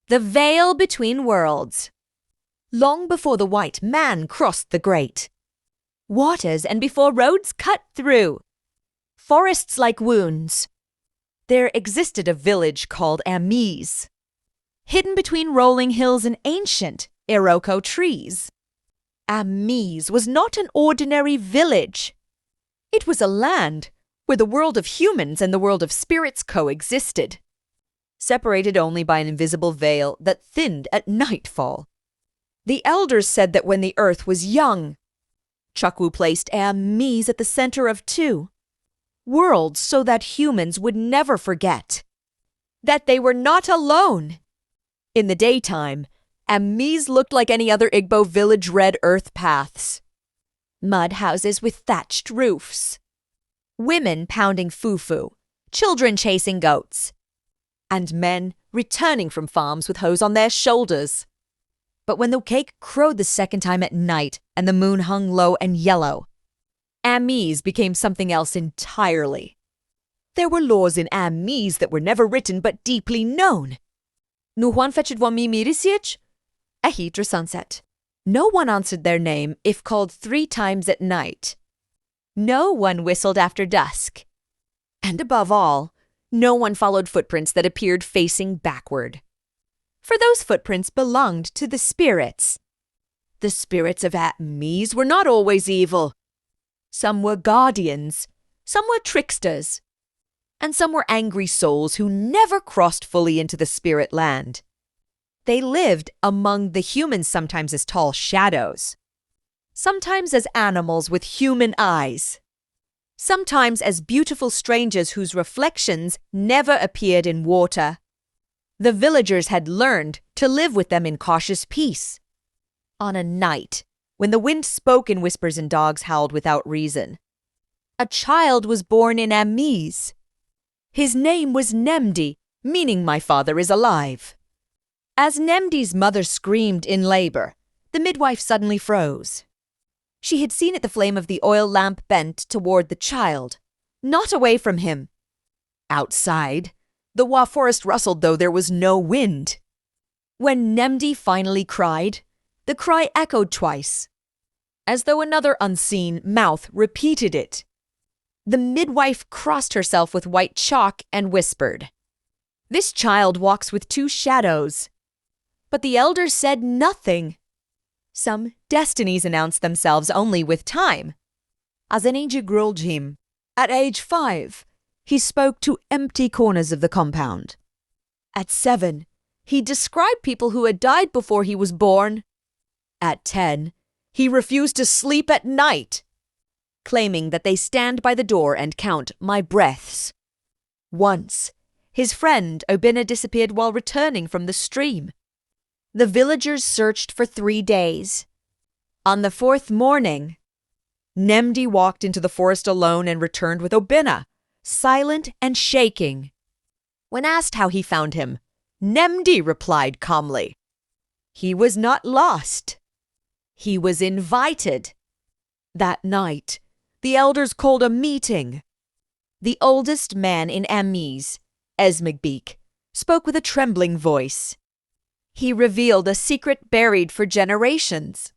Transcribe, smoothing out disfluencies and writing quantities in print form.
The veil between worlds. Long before the white man crossed the great waters and before roads cut through forests like wounds, there existed a village called Amaeze, hidden between rolling hills and ancient Iroko trees. Amaeze was not an ordinary village. It was a land where the world of humans and the world of spirits coexisted, separated only by an invisible veil that thinned at nightfall. The elders said that when the earth was young, Chukwu placed Amaeze at the center of two worlds so that humans would never forget that they were not alone. In the daytime, Amaeze looked like any other Igbo village red earth paths. Mud houses with thatched roofs, women pounding fufu, children chasing goats, and men returning from farms with hoes on their shoulders. But when the cake crowed the second time at night and the moon hung low and yellow, Amaeze became something else entirely. There were laws in Amaeze that were never written but deeply known. Nuhuan fetchidwami mirisiech? A heat or sunset. No one answered their name if called 3 times at night. No one whistled after dusk. And above all, no one followed footprints that appeared facing backward. For those footprints belonged to the spirits. The spirits of Amaeze were not always evil. Some were guardians, some were tricksters, and some were angry souls who never crossed fully into the spirit land. They lived among the humans sometimes as tall shadows, sometimes as animals with human eyes, sometimes as beautiful strangers whose reflections never appeared in water. The villagers had learned to live with them in cautious peace. On a night when the wind spoke in whispers and dogs howled without reason, a child was born in Amaeze. His name was Nemdi, meaning my father is alive. As Nemdi's mother screamed in labor, the midwife suddenly froze. She had seen it the flame of the oil lamp bent toward the child, not away from him. Outside, the Wa forest rustled though there was no wind. When Nemdi finally cried, the cry echoed twice, as though another unseen mouth repeated it. The midwife crossed herself with white chalk and whispered, "This child walks with 2 shadows." But the elders said nothing. Some destinies announced themselves only with time. As an age grew him, at age 5, he spoke to empty corners of the compound. At 7, he described people who had died before he was born. At 10, he refused to sleep at night, claiming that they stand by the door and count my breaths. Once, his friend Obina disappeared while returning from the stream. The villagers searched for 3 days. On the 4th morning, Nemdi walked into the forest alone and returned with Obina, silent and shaking. When asked how he found him, Nemdi replied calmly, "He was not lost. He was invited." That night, the elders called a meeting. The oldest man in Amaeze, Esmigbeek, spoke with a trembling voice. He revealed a secret buried for generations.